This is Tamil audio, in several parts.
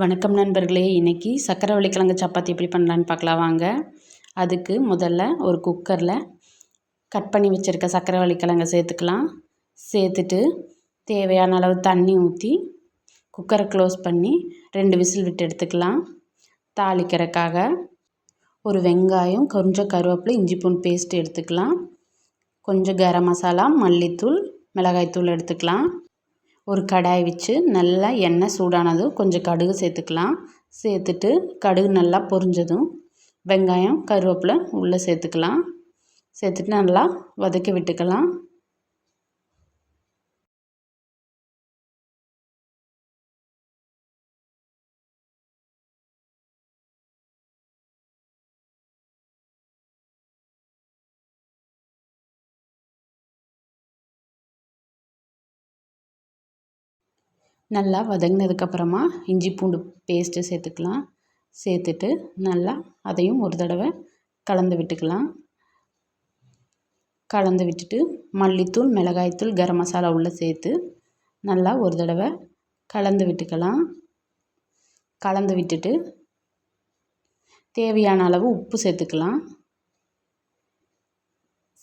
வணக்கம் நண்பர்களே. இன்றைக்கி சக்கரவள்ளி கிழங்கு சப்பாத்தி எப்படி பண்ணலான்னு பார்க்கலாம் வாங்க. அதுக்கு முதல்ல ஒரு குக்கரில் கட் பண்ணி வச்சுருக்க சக்கரவள்ளி கிழங்கை சேர்த்துக்கலாம். சேர்த்துட்டு தேவையான அளவு தண்ணி ஊற்றி குக்கரை க்ளோஸ் பண்ணி 2 விசில் விட்டு எடுத்துக்கலாம். தாளிக்கிறதுக்காக ஒரு வெங்காயம், கொஞ்சம் கருவேப்பிலை, இஞ்சி பூண்டு பேஸ்ட் எடுத்துக்கலாம். கொஞ்சம் கரம் மசாலா, மல்லித்தூள், மிளகாய்த்தூள் எடுத்துக்கலாம். ஒரு கடாய் வச்சு நல்லா எண்ணெய் சூடானதும் கொஞ்சம் கடுகு சேர்த்துக்கலாம். சேர்த்துட்டு கடுகு நல்லா பொரிஞ்சதும் வெங்காயம், கருவேப்பிலை உள்ளே சேர்த்துக்கலாம். சேர்த்துட்டு நல்லா வதக்கி விட்டுக்கலாம். நல்லா வதங்கினதுக்கப்புறமா இஞ்சி பூண்டு பேஸ்ட்டு சேர்த்துக்கலாம். சேர்த்துட்டு நல்லா அதையும் ஒரு தடவை கலந்து விட்டுக்கலாம். கலந்து விட்டுட்டு மல்லித்தூள், மிளகாய்த்தூள், கரம் மசாலா உள்ளே சேர்த்து நல்லா ஒரு தடவை கலந்து விட்டுக்கலாம். கலந்து விட்டுட்டு தேவையான அளவு உப்பு சேர்த்துக்கலாம்.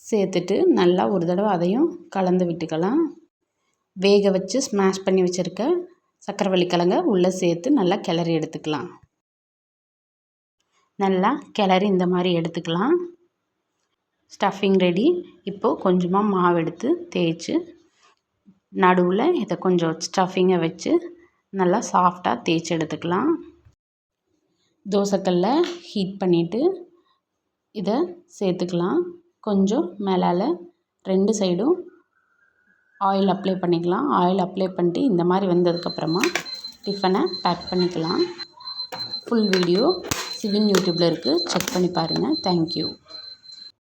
சேர்த்துட்டு நல்லா ஒரு தடவை அதையும் கலந்து விட்டுக்கலாம். வேக வச்சு ஸ்மாஷ் பண்ணி வச்சுருக்க சக்கரவள்ளி கிழங்கை உள்ளே சேர்த்து நல்லா கிளறி எடுத்துக்கலாம். நல்லா கிளறி இந்த மாதிரி எடுத்துக்கலாம். Stuffing ready. இப்போது கொஞ்சமாக மாவு எடுத்து தேய்ச்சி நடுவில் இதை கொஞ்சம் ஸ்டஃபிங்கை வச்சு நல்லா சாஃப்டாக தேய்ச்சி எடுத்துக்கலாம். தோசைக்கல்லை ஹீட் பண்ணிவிட்டு இதை சேர்த்துக்கலாம். கொஞ்சம் மேலால் 2 சைடும் ஆயில் அப்ளை பண்ணிக்கலாம். ஆயில் அப்ளை பண்ணிட்டு இந்த மாதிரி வந்ததுக்கப்புறமா டிஃபனை பேக் பண்ணிக்கலாம். ஃபுல் வீடியோ சிவின் யூடியூப்பில் இருக்குது, செக் பண்ணி பாருங்கள். தேங்க்யூ.